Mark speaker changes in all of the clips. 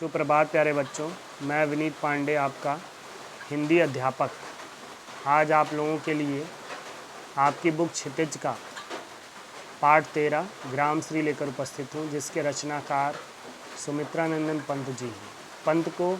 Speaker 1: सुप्रभात प्यारे बच्चों, मैं विनीत पांडे आपका हिंदी अध्यापक आज आप लोगों के लिए आपकी बुक क्षितिज का पाठ 13 ग्राम श्री लेकर उपस्थित हूँ, जिसके रचनाकार सुमित्रानंदन पंत जी हैं। पंत को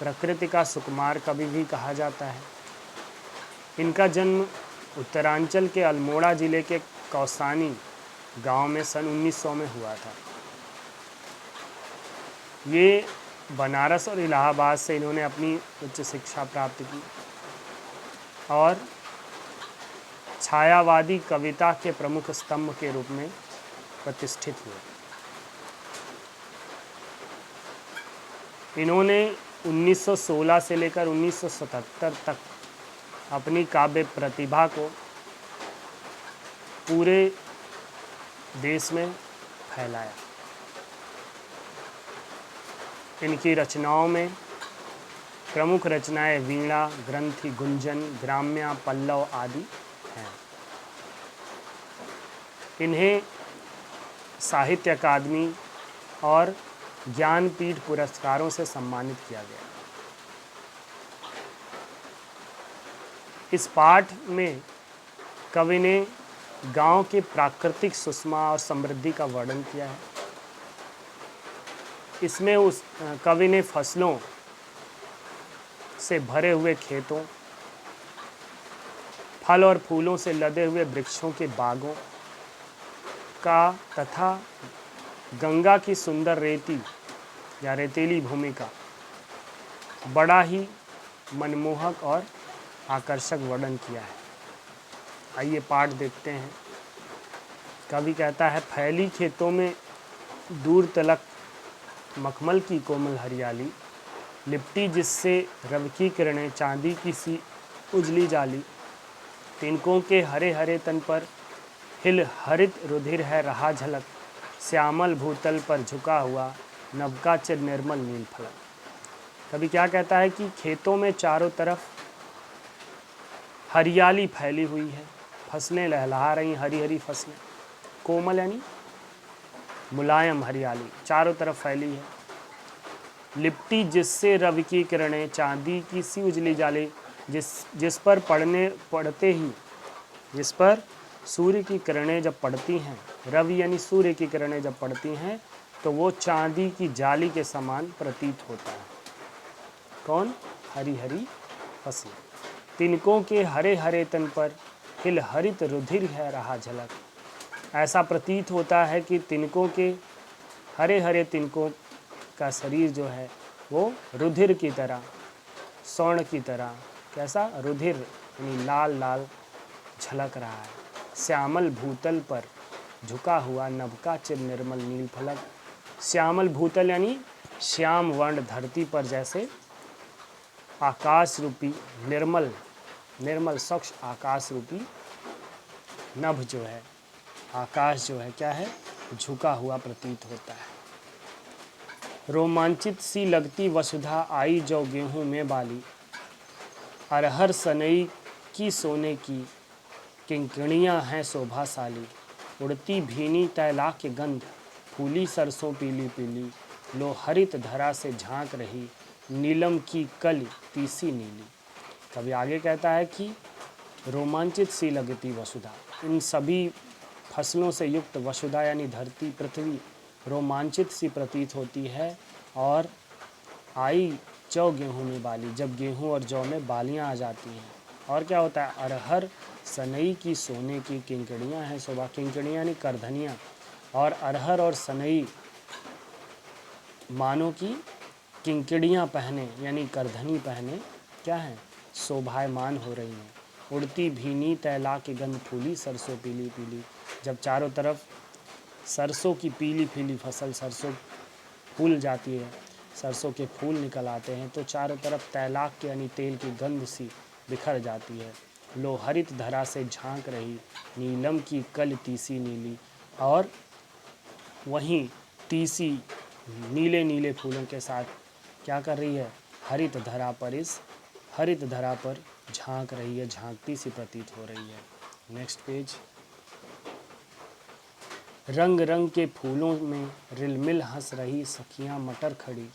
Speaker 1: प्रकृति का सुकुमार कवि भी कहा जाता है। इनका जन्म उत्तरांचल के अल्मोड़ा जिले के कौसानी गांव में सन 1900 में हुआ था। ये बनारस और इलाहाबाद से इन्होंने अपनी उच्च शिक्षा प्राप्त की और छायावादी कविता के प्रमुख स्तंभ के रूप में प्रतिष्ठित हुए। इन्होंने 1916 से लेकर 1977 तक अपनी काव्य प्रतिभा को पूरे देश में फैलाया। इनकी रचनाओं में प्रमुख रचनाएं वीणा, ग्रंथि, गुंजन, ग्राम्या, पल्लव आदि हैं। इन्हें साहित्य अकादमी और ज्ञानपीठ पुरस्कारों से सम्मानित किया गया। इस पाठ में कवि ने गांव के प्राकृतिक सुषमा और समृद्धि का वर्णन किया है। इसमें उस कवि ने फसलों से भरे हुए खेतों, फल और फूलों से लदे हुए वृक्षों के बागों का तथा गंगा की सुंदर रेती या रेतीली भूमि का बड़ा ही मनमोहक और आकर्षक वर्णन किया है। आइए पाठ देखते हैं। कवि कहता है, फैली खेतों में दूर तलक मखमल की कोमल हरियाली, लिपटी जिससे रव की किरणें चांदी की सी उजली जाली, तिनकों के हरे हरे तन पर हिल हरित रुधिर है रहा झलक, श्यामल भूतल पर झुका हुआ नवका चिर निर्मल नील फलक। कवि क्या कहता है कि खेतों में चारों तरफ हरियाली फैली हुई है, फसलें लहलहा रही, हरी हरी फसलें, कोमल यानी मुलायम हरियाली चारों तरफ फैली है। लिपटी जिससे रवि की किरणें चांदी की सी उजली जाली, जिस पर सूर्य की किरणें जब पड़ती हैं, रवि यानी सूर्य की किरणें जब पड़ती हैं तो वो चांदी की जाली के समान प्रतीत होता है। कौन? हरी हरी फसलें। तिनकों के हरे हरे तन पर हिल हरित रुधिर है रहा झलक। ऐसा प्रतीत होता है कि तिनकों के हरे हरे तिनकों का शरीर जो है वो रुधिर की तरह, स्वर्ण की तरह, कैसा? रुधिर यानी लाल लाल झलक रहा है। श्यामल भूतल पर झुका हुआ नभका चिर निर्मल नील फलक। श्यामल भूतल यानी श्याम वर्ण धरती पर जैसे आकाश रूपी निर्मल स्वच्छ आकाश रूपी नभ जो है, आकाश जो है क्या है? झुका हुआ प्रतीत होता है। रोमांचित सी लगती वसुधा आई जो गेहूं में बाली, अरहर सनई की सोने की किंकिणियां हैं शोभाशाली, उड़ती भीनी तैला के गंध, फूली सरसों पीली पीली, लो हरित धरा से झांक रही नीलम की कली तीसी नीली। कभी आगे कहता है कि रोमांचित सी लगती वसुधा, इन सभी फसलों से युक्त वसुधा यानी धरती पृथ्वी रोमांचित सी प्रतीत होती है। और आई जौ गेहूं में बाली, जब गेहूं और जौ में बालियां आ जाती हैं। और क्या होता है? अरहर सनई की सोने की किंकड़ियां हैं शोभा, किंकड़ियां यानी करधनियाँ, और अरहर और सनई मानो की किंकड़ियां पहने यानी करधनी पहने क्या है? शोभायमान हो रही हैं। उड़ती भीनी तैला के गंध, फूली सरसों पीली पीली, जब चारों तरफ सरसों की पीली पीली फसल, सरसों फूल जाती है, सरसों के फूल निकल आते हैं तो चारों तरफ तैलाक के यानी तेल की गंध सी बिखर जाती है। लो हरित धरा से झांक रही नीलम की कल तीसी नीली, और वहीं तीसी नीले नीले फूलों के साथ क्या कर रही है? हरित धरा पर, इस हरित धरा पर झांक रही है, झांकती सी प्रतीत हो रही है। Next page. रंग रंग के फूलों में रिलमिल हंस रही सखियां मटर खड़ी,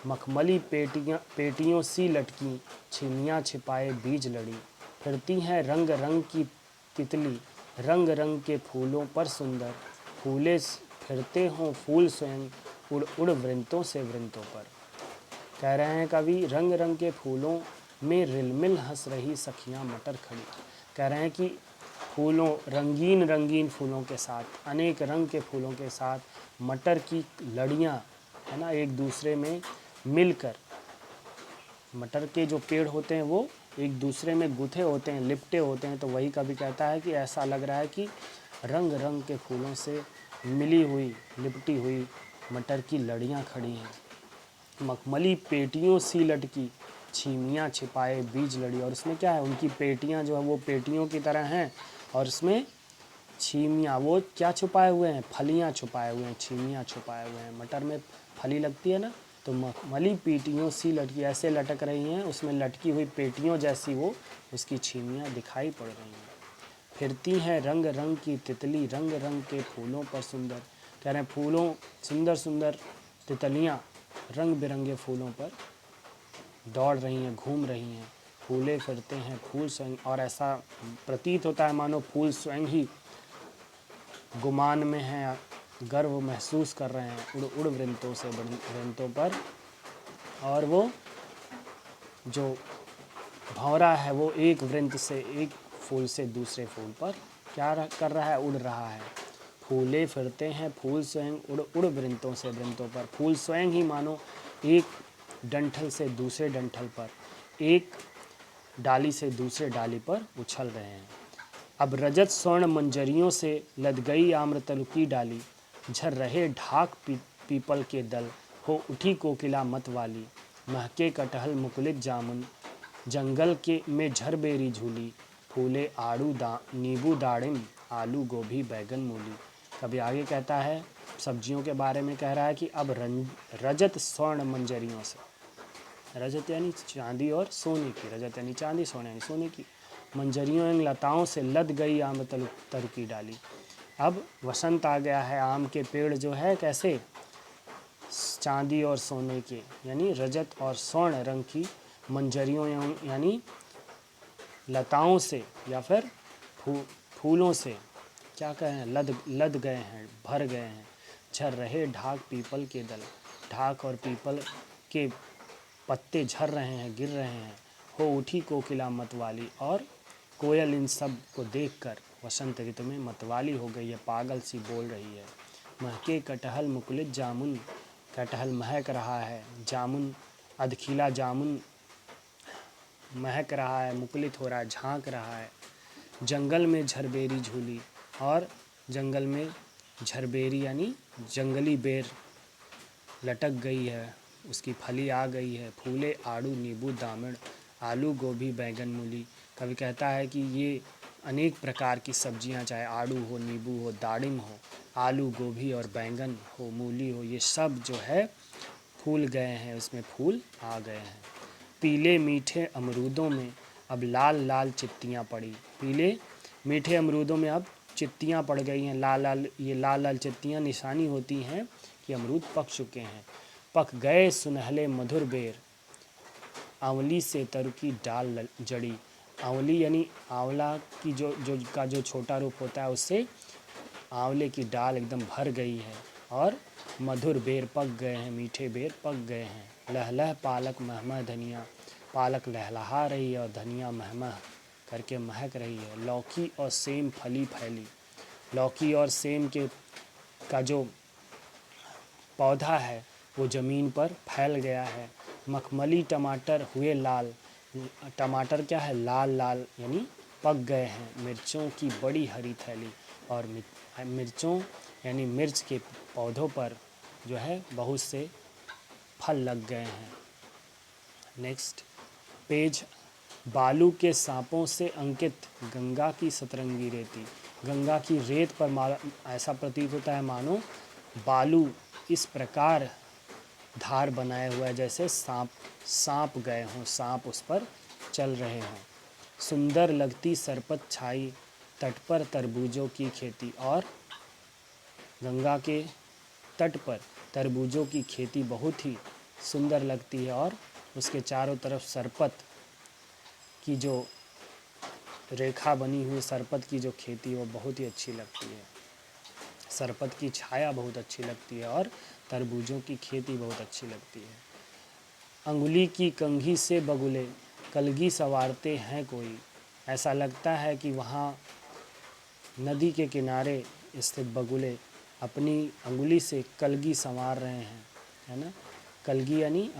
Speaker 1: मखमली पेटियों सी लटकी, छिमियाँ छिपाए बीज लड़ी। फिरती हैं रंग रंग की तितली, रंग रंग के फूलों पर सुंदर। फूले फिरते हों फूल स्वयं, उड़ उड़ वृंतों से वृंतों पर। कह रहे हैं कवि, रंग रंग के फूलों में रिलमिल हंस रही सखियां मटर खड़ी। कह रहे हैं कि फूलों, रंगीन रंगीन फूलों के साथ, अनेक रंग के फूलों के साथ मटर की लड़ियां, है ना, एक दूसरे में मिलकर, मटर के जो पेड़ होते हैं वो एक दूसरे में गुथे होते हैं, लिपटे होते हैं। तो वही कवि कहता है कि ऐसा लग रहा है कि रंग रंग के फूलों से मिली हुई, लिपटी हुई मटर की लड़ियां खड़ी हैं। मखमली पेटियों सी लटकी, छीमियाँ छिपाए बीज लड़ी। और उसमें क्या है, उनकी पेटियां जो है वो पेटियों की तरह हैं, और उसमें छीमियाँ, वो क्या छुपाए हुए हैं, फलियां छुपाए हुए हैं, छीमियाँ छुपाए हुए हैं। मटर में फली लगती है ना, तो मखमली पेटियों सी लटकी, ऐसे लटक रही हैं, उसमें लटकी हुई पेटियों जैसी वो उसकी छीमियाँ दिखाई पड़ रही हैं। फिरती हैं रंग रंग की तितली, रंग रंग के फूलों पर सुंदर। कह रहे हैं फूलों, सुंदर सुंदर तितलियाँ रंग बिरंगे फूलों पर दौड़ रही हैं, घूम रही हैं। फूले फिरते हैं फूल स्वयं, और ऐसा प्रतीत होता है मानो फूल स्वयं ही गुमान में हैं, गर्व महसूस कर रहे हैं, उड़ उड़ वृंतों से वृंतों पर। और वो जो भंवरा है वो एक वृंत से, एक फूल से दूसरे फूल पर क्या कर रहा है, उड़ रहा है। फूले फिरते हैं फूल स्वयं, उड़ उड़ वृंतों से वृंतों पर। फूल स्वयं ही मानो एक डंठल से दूसरे डंठल पर, एक डाली से दूसरे डाली पर उछल रहे हैं। अब रजत स्वर्ण मंजरियों से लद गई आम्रतल की डाली, झर रहे ढाक पीपल के दल, हो उठी कोकिला मत वाली। महके कटहल मुकुलित जामुन, जंगल के में झरबेरी झूली। फूले आड़ू नींबू दाड़िम, आलू गोभी बैगन मूली। कभी आगे कहता है, सब्जियों के बारे में कह रहा है कि अब रजत स्वर्ण मंजरियों से, रजत यानी चांदी और सोने की, रजत यानी चांदी, सोने यानी सोने की, मंजरियों यानी लताओं से लद गई आम तर की डाली। अब वसंत आ गया है, आम के पेड़ जो है कैसे, चांदी और सोने के, यानी रजत और स्वर्ण रंग की मंजरियों यानी लताओं से या फिर फूलों से क्या कहें, लद गए हैं, भर गए हैं। झर रहे ढाक पीपल के दल, ढाक और पीपल के पत्ते झर रहे हैं, गिर रहे हैं। हो उठी कोकिला मतवाली, और कोयल इन सब को देखकर वसंत ऋतु में मतवाली हो गई है, पागल सी बोल रही है। महके कटहल मुकुलित जामुन, कटहल महक रहा है, जामुन अधखीला जामुन महक रहा है, मुकुलित हो रहा है, झांक रहा है। जंगल में झरबेरी झूली, और जंगल में झरबेरी यानी जंगली बेर लटक गई है, उसकी फली आ गई है। फूले आड़ू नींबू दामड़, आलू गोभी बैगन मूली। कभी कहता है कि ये अनेक प्रकार की सब्जियां, चाहे आड़ू हो, नींबू हो, दाड़िम हो, आलू गोभी और बैंगन हो, मूली हो, ये सब जो है फूल गए हैं, उसमें फूल आ गए हैं। पीले मीठे अमरूदों में अब लाल लाल चित्तियाँ पड़ी, पीले मीठे अमरूदों में अब चित्तियाँ पड़ गई हैं, लाल लाल, ये लाल लाल चित्तियाँ निशानी होती हैं कि अमरूद पक चुके हैं। पक गए सुनहले मधुर बेर, आंवली से तरु की डाल जड़ी। आंवली यानी आंवला की जो छोटा रूप होता है, उससे आंवले की डाल एकदम भर गई है। और मधुर बेर पक गए हैं, मीठे बेर पक गए हैं। लहलह पालक महमह धनिया, पालक लहलहा रही है और धनिया महमह करके महक रही है। लौकी और सेम फली फैली, लौकी और सेम का जो पौधा है वो ज़मीन पर फैल गया है। मखमली टमाटर हुए लाल, टमाटर क्या है, लाल लाल यानी पक गए हैं। मिर्चों की बड़ी हरी थैली, और मिर्चों यानी मिर्च के पौधों पर जो है बहुत से फल लग गए हैं। नेक्स्ट पेज, बालू के सांपों से अंकित गंगा की सतरंगी रेती। गंगा की रेत पर ऐसा प्रतीत होता है मानो बालू इस प्रकार धार बनाए हुआ है जैसे सांप गए हों, सांप उस पर चल रहे हों। सुंदर लगती सरपत छाई, तट पर तरबूजों की खेती। और गंगा के तट पर तरबूजों की खेती बहुत ही सुंदर लगती है और उसके चारों तरफ सरपत की जो रेखा बनी हुई, सरपत की जो खेती वो बहुत ही अच्छी लगती है। सरपत की छाया बहुत अच्छी लगती है और तरबूजों की खेती बहुत अच्छी लगती है। अंगुली की कंघी से बगुले कलगी संवारते हैं कोई, ऐसा लगता है कि वहाँ नदी के किनारे स्थित बगुले अपनी अंगुली से कलगी संवार रहे हैं, है ना। कलगी यानी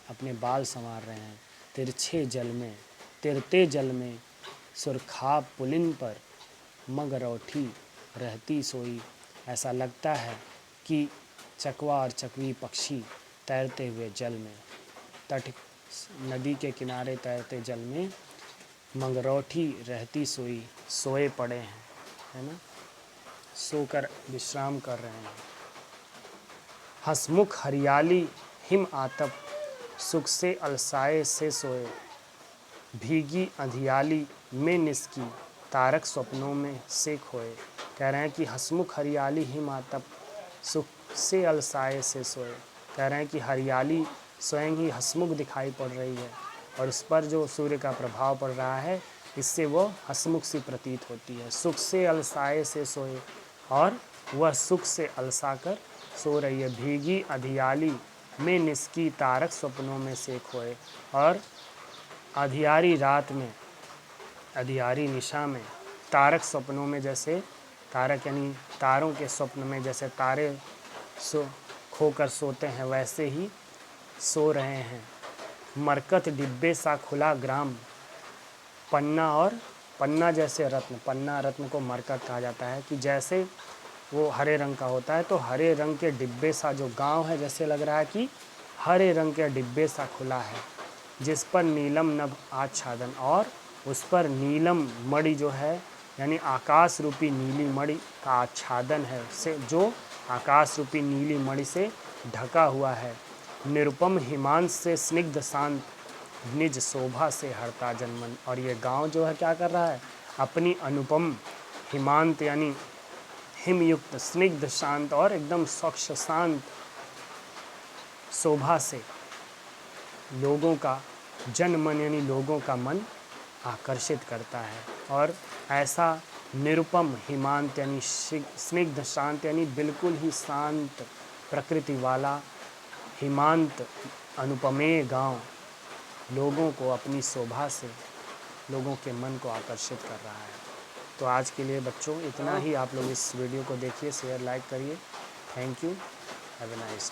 Speaker 1: अपने बाल संवार रहे हैं। तिरछे जल में, तिरते जल में सुरखाब पुलिन पर मगरौठी रहती सोई, ऐसा लगता है कि चकवा और चकवी पक्षी तैरते हुए जल में, तट नदी के किनारे तैरते जल में मंगरौठी रहती सोई सोए पड़े हैं, है ना, सोकर विश्राम कर रहे हैं। हसमुख हरियाली हिम आतप सुख से अलसाए से सोए, भीगी अंधियाली में निस्की तारक स्वप्नों में से खोए। कह रहे हैं कि हसमुख हरियाली हिम आतप सुख से अलसाए से सोए। कह रहे हैं कि हरियाली स्वयं ही हसमुख दिखाई पड़ रही है और उस पर जो सूर्य का प्रभाव पड़ रहा है इससे वो हसमुख सी प्रतीत होती है। सुख से अलसाए से सोए और वह सुख से अलसा कर सो रही है। भीगी अधियाली में निस्की तारक स्वप्नों में से खोए, और अधियारी रात में, अधियारी निशा में तारक स्वप्नों में, जैसे तारक यानी तारों के स्वप्न में जैसे तारे खोकर सोते हैं वैसे ही सो रहे हैं। मरकत डिब्बे सा खुला ग्राम, पन्ना और पन्ना जैसे रत्न, पन्ना रत्न को मरकत कहा जाता है कि जैसे वो हरे रंग का होता है तो हरे रंग के डिब्बे सा जो गांव है जैसे लग रहा है कि हरे रंग के डिब्बे सा खुला है, जिस पर नीलम नभ आच्छादन, और उस पर नीलम मणि जो है यानी आकाश रूपी नीली मणि का आच्छादन है, से जो आकाश रूपी नीली मणि से ढका हुआ है। निरुपम हिमांश से स्निग्ध शांत निज शोभा से हरता जनमन, और ये गांव जो है क्या कर रहा है, अपनी अनुपम हिमांत यानी हिमयुक्त स्निग्ध शांत और एकदम स्वच्छ शांत शोभा से लोगों का जनमन यानी लोगों का मन आकर्षित करता है। और ऐसा निरुपम हिमांत यानी स्निग्ध शांत यानी बिल्कुल ही शांत प्रकृति वाला हिमांत अनुपमेय गांव लोगों को अपनी शोभा से लोगों के मन को आकर्षित कर रहा है। तो आज के लिए बच्चों इतना ही। आप लोग इस वीडियो को देखिए, शेयर लाइक करिए। Thank you, have a nice day.